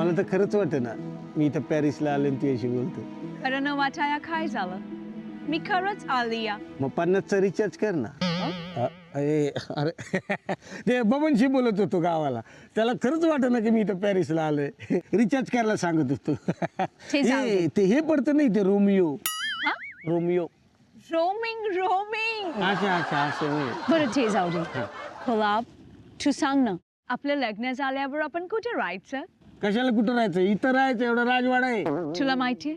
मला तर खरंच वाटतं ना मी इथं पॅरिसला आले आणि तुझ्याशी बोलतो. खरं न वाटाया काय झालं? मी खरंच आली या. मग 50चा रिचार्ज कर ना. अरे ते बबनशी बोलत होतो गावाला, त्याला खरंच वाटत ना की मी इथं पॅरिसला आलोय. रिचार्ज करायला सांगत होतो. हे पडतं नाही ते रोमियो. रोमियो. रोमिंग. अच्छा अच्छा असं होय. बरं ते जाऊ दे. गुलाब, तू सांग ना, आपलं लग्न झाल्यावर आपण कुठे राहायचं? कशाला कुठं राहायचं? इथं राहायचं, एवढा राजवाडा आहे. तुला माहितीये,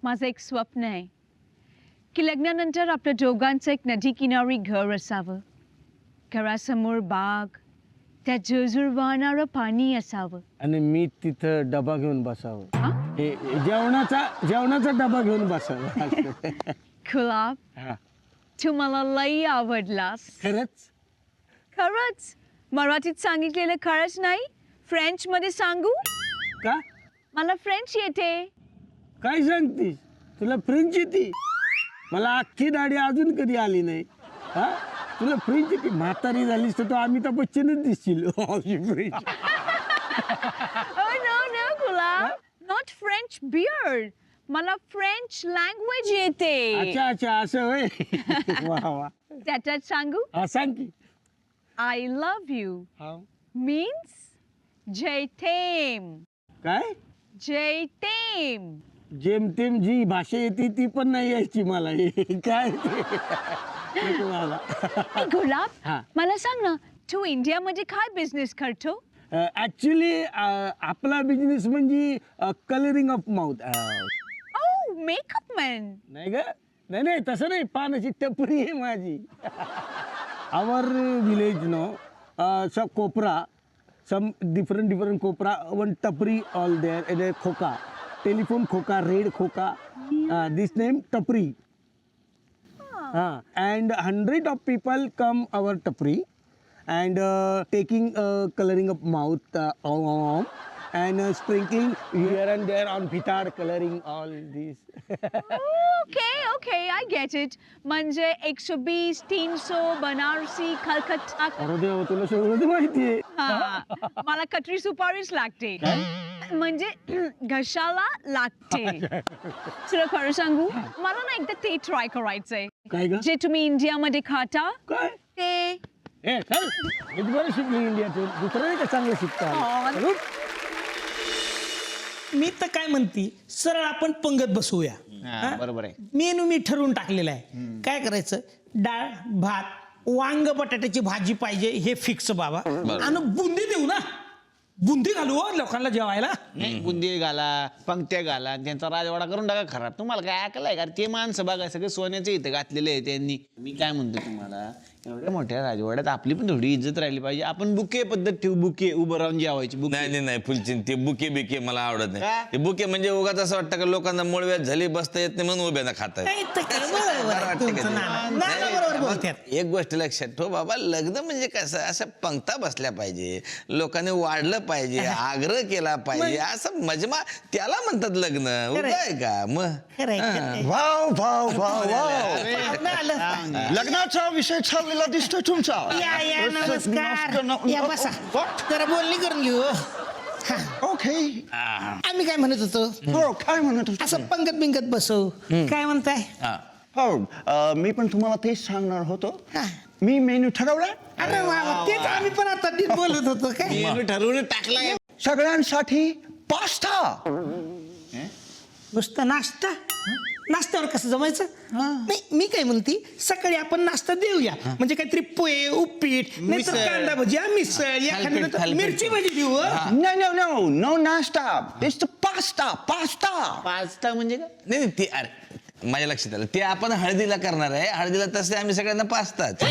माझं एक स्वप्न आहे की लग्नानंतर आपल्या दोघांचं एक नदी किनारी घर असावं. घरासमोर बाग, त्या झुळझुळ वाहणारं पाणी असावं. आणि मी तिथं डबा घेऊन बसावं. हा? हे जेवणाचा डबा घेऊन बसावं. गुलाब, हा. तू मला लई आवडलास. खरंच मराठीत सांगितलेलं खरंच नाही, फ्रेंच मध्ये सांगू का? मला फ्रेंच येते. काय सांगतीस? तुला फ्रेंच येते? मला अख्खी दाढी अजून कधी आली नाही. हा, तुला फ्रेंच येते? म्हातारी झालीस तर तू अमिताभ बच्चनच दिसशील. फ्रेंच. नो गुलाब, नॉट फ्रेंच बियर्ड. मला फ्रेंच लँग्वेज येते. अच्छा अच्छा असं होय. वा वा. त्याच्यात सांगू? हा सांग की. आय लव्ह यू मीन्स जयथेम. काय? जयथेम. जेमतेम जी भाषा येते ती पण नाही यायची मला. काय ते? नको मला. गुलाब, हा. मला सांग ना, तू इंडियामध्ये काय बिझनेस करतो? ऍक्च्युली आपला बिझनेस म्हणजे कलरिंग ऑफ माउथ. ओ, मेकअप मॅन. नाही ग, नाही तसं नाही, पानाची टपरी आहे माझी. आवर विलेज नो सब कोपरा, some different copra, one tapri all there, and a khoka, telephone khoka, red khoka, this name tapri. And 100 of people come our tapri and taking coloring of mouth and sprinkling here and there on pitad, coloring all this. Okay, I get it. म्हणजे 120, 300 बनारसी, कलकत्ता. अरे देवा, तुला सगळं माहिती आहे. हा, मला कटरी सुपारीच लागते. म्हणजे घशाला लागते. तुला खरं सांगू, मला ना एकदा ते ट्राय करायचंय. काय ग? जे तुम्ही इंडियामध्ये खाता काय? ते. चल, हे बरं शिकली इंडियातून, दुसरं नाही का चांगलं शिकता. मी तर काय म्हणते, सरळ आपण पंगत बसवूया. बरोबर आहे. मेनू मी ठरवून टाकलेला आहे. काय करायचं, डाळ भात वांग बटाट्याची भाजी पाहिजे हे फिक्स बाबा. आणि बुंदी देऊ ना, बुंदी घालू हो लोकांना जेवायला. नाही, बुंदी घाला, पंक्त्या घाला, त्यांचा राजवाडा करून टाका खराब. तुम्हाला काय ऐकलंय का? ते माणसं बघा सगळे सोन्याचे इथं घातलेले आहे त्यांनी. मी काय म्हणतो तुम्हाला, एवढ्या मोठ्या राजवाड्यात आपली पण थोडी इज्जत राहिली पाहिजे. आपण बुके पद्धत ठेवू, बुके उभं राहून जेवायची. नाही फुलचिन, ते बुके बिके मला आवडत का? नाही. ते बुके म्हणजे उगाच असं वाटतं का लोकांना मुळव्यात झाली, बसता येत नाही म्हणून उभ्यानं खाता. एक गोष्ट लक्षात ठेव बाबा, लग्न म्हणजे कसं, असं पंक्ता बसल्या पाहिजे, लोकांनी वाढलं पाहिजे, आग्रह केला पाहिजे, असं मजमा त्याला म्हणतात लग्न. उभं आहे का मग? वाव वाव वाव वाव, लग्नाचा विषय चाललेला दिसतोय तुमचा. या नमस्कार, या बसा, जरा बोलणी करून घेऊ. ओके, आम्ही काय म्हणत होतो, हो काय म्हणत होतो? असं पंगत बिंगत बसव. काय म्हणताय? हो, मी पण तुम्हाला तेच सांगणार होतो. हा. मी मेन्यू ठरवला. अरे वा, तेच आम्ही पण आता बोलत होतो. काय मेनू ठरवून टाकलाय. सगळ्यांसाठी पास्ता. नुसतं नाश्ता? नाश्त्यावर कसं जमायचं? नाही, मी काय म्हणते, सकाळी आपण नाश्ता देऊया. म्हणजे काहीतरी पोहे, उपीट, नाहीतर कांदा भजी, मिसळ, एखाद्या मिरची भजी देऊ. नो नाश्ता, इट्स पास्ता. पास्ता म्हणजे का? नाही ते अरे माझ्या लक्षात आलं, ते आपण हळदीला करणार आहे. हळदीला तसे आम्ही सगळ्यांना पाचतात.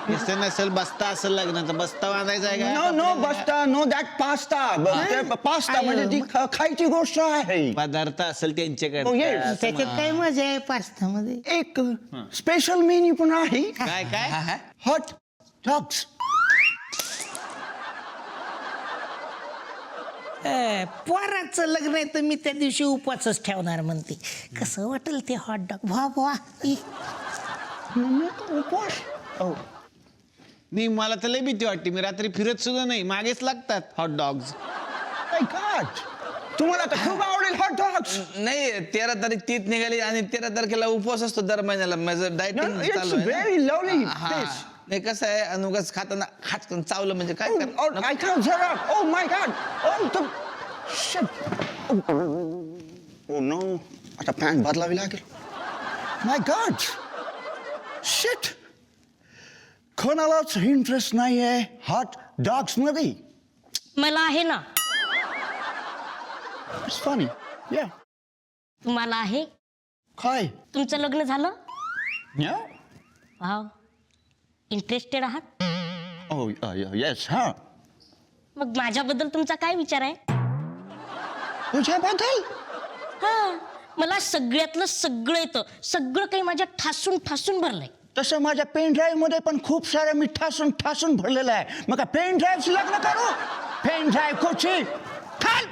नसेल नसेल बस्ता असेल लग्नाचा, बस्ता बांधायचा आहे का? नो बस्ता, नो दॅट पास्ता. पास्ता म्हणजे ती खायची गोष्ट आहे. पदार्थ असेल त्यांच्याकडे. त्याच्यात काय मजा आहे पास्तामध्ये? एक स्पेशल मेन्यू पण आहे. काय काय? Hot dogs. पोराचं लग्न आहे तर मी त्या दिवशी उपवासच ठेवणार म्हणते. कसं वाटेल ते हॉट डॉग? वा उपवास. नाही, मला तर लय भीती वाटते. मी रात्री फिरत सुद्धा नाही, मागेच लागतात हॉट डॉग्स. माय गॉड, तुम्हाला तर खूप आवडेल हॉट डॉग्स. नाही 13 तारीख तीच निघाली आणि 13 तारखेला उपवास असतो दर महिन्याला. माझं डायटिंग It's चालू आहे ना. very lovely हा. dish. नाही कसं आहे अनुगच खाताना खाचकन चावलं म्हणजे काय Oh, करणार? I can't zero. Oh my God. Oh, shit. Oh no. आता पॅन्ट बदलावी लागेल. My God. Shit. कोणालाच इंटरेस्ट नाही आहे हॉट डॉग्स मध्ये. मला आहे ना. It's funny. Yeah. तुम्हाला आहे. काय? तुमचं लग्न झालं. Yeah. वाव, इंटरेस्टेड आहात. Oh, yes, huh. मग माझ्याबद्दल तुमचा काय विचार आहे. तुझ्याबद्दल? हा, मला सगळ्यातलं सगळं येतं. सगळं काही माझ्या ठासून ठासून भरलंय. तसं माझ्या पेन ड्राईव्ह मध्ये पण खूप सारं मी ठासून ठासून भरलेलं आहे. मग पेन ड्राईव्ह लग्न करू. पेन ड्राईव्ह कोची खाल.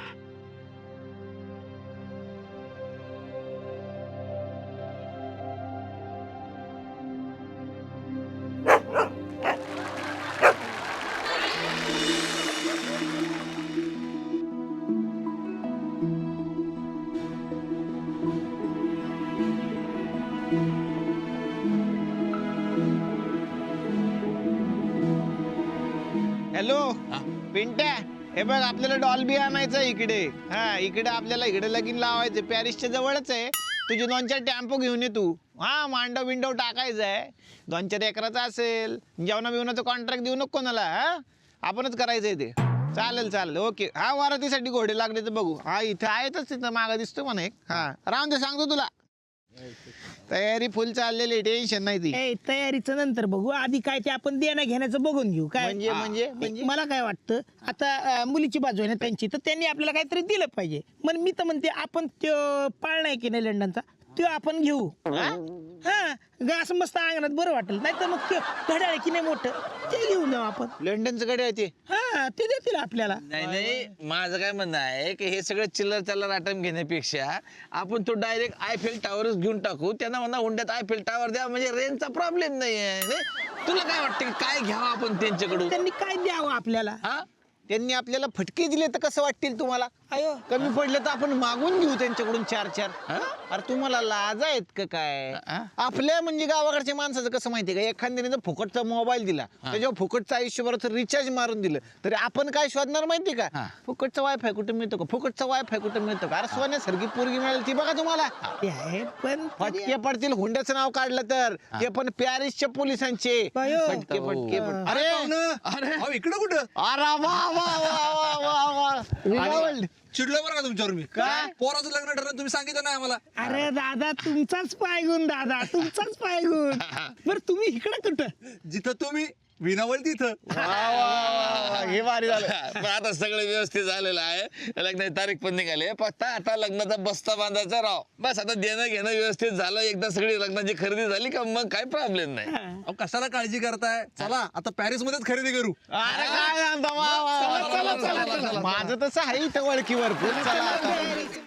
हॅलो पिंट्या, हे बघ आपल्याला डॉल्बी आणायचं इकडे. हा इकडे आपल्याला इकडे लगीन लावायचं. पॅरिसच्या जवळच आहे. तुझे 2-4 टेम्पो घेऊन ये तू. हा मांडव बिंडव टाकायचं आहे. 2-4 एकराचा असेल. जेवणा बिवणाचं कॉन्ट्रॅक्ट देऊ नको कोणाला. हा आपणच करायचंय ते. चालेल चालेल ओके. हा वारातीसाठी घोडे लागले तर बघू. हा इथे आहेतच, तिथं मागा दिसतो म्हणा एक. हा राहून दे, सांगतो तुला. तयारी फुल चाललेली, टेन्शन नाही ती. ए तयारीचं नंतर बघू, आधी काय ते आपण देणं घेण्याचं बघून घेऊ. काय म्हणजे मला काय वाटतं आता मुलीची बाजू आहे ना त्यांची, तर त्यांनी आपल्याला काहीतरी दिलं पाहिजे. मग मी तर म्हणते आपण तो पाळणा आहे की नाही लंडनचा, तो आपण घेऊ. हा असं मस्त अंगणात बरं वाटेल. नाही तर मग ते घड्याळ आहे की नाही मोठं, ते घेऊन जाऊ आपण. लंडनचं कडे आहे ते. हा ते देतील आपल्याला. नाही माझं काय म्हणणं आहे की हे सगळं चिल्लर त्याला आटम घेण्यापेक्षा आपण तो डायरेक्ट आयफेल टावरच घेऊन टाकू. त्यांना म्हणा हुंड्यात आयफेल टावर द्या, म्हणजे रेंजचा प्रॉब्लेम नाही आहे. तुला काय वाटतं की काय घ्यावं आपण त्यांच्याकडून? त्यांनी काय द्यावं आपल्याला. हा त्यांनी आपल्याला फटके दिले तर कसं वाटतील तुम्हाला? अयो कमी पडले तर आपण मागून घेऊ त्यांच्याकडून 4-4. अरे तुम्हाला लाज आहेत का काय? आपल्या म्हणजे गावाकडच्या माणसाचं कसं माहितीये का, एखाद्याने जर फुकटचा मोबाईल दिला, त्याच्यावर फुकटचं आयुष्यभराचं रिचार्ज मारून दिलं, तरी आपण काय शोधणार माहितीये का? फुकटचा वायफाय कुठे मिळतो का, फुकटचा वायफाय कुठे मिळतो का? अरे सोन्यासारखी पोरगी मिळेल ती बघा तुम्हाला. ते आहे पण फटके पडतील हुंड्याचं नाव काढलं तर. ते पण पॅरिसच्या पोलिसांचे अयो. फटके फटके अरे अरे इकडं कुठं अरे वा वा वा वा वा वा. चिडलं बरं का तुमच्यावर मी. काय? पोराचं लग्न ठरलं तुम्ही सांगितलं नाही आम्हाला. अरे दादा तुमचाच पायगुण, दादा तुमचाच पायगुण. बरं तुम्ही इकडे कुठं? जिथं तुम्ही विनावल तिथं. हे भारी झालं. पण आता सगळं व्यवस्थित झालेलं आहे. लग्नाची तारीख पण निघाली. फक्त आता लग्नाचा बस्ता बांधायचा राव. बस आता देणं घेणं व्यवस्थित झालं, एकदा सगळी लग्नाची खरेदी झाली का मग काही प्रॉब्लेम नाही. अहो, कशाला काळजी करताय? चला आता पॅरिस मध्येच खरेदी करू. अरे काय सांगता वा वा वा. माझं तसं आहे इथं वळखीवर. चला आता.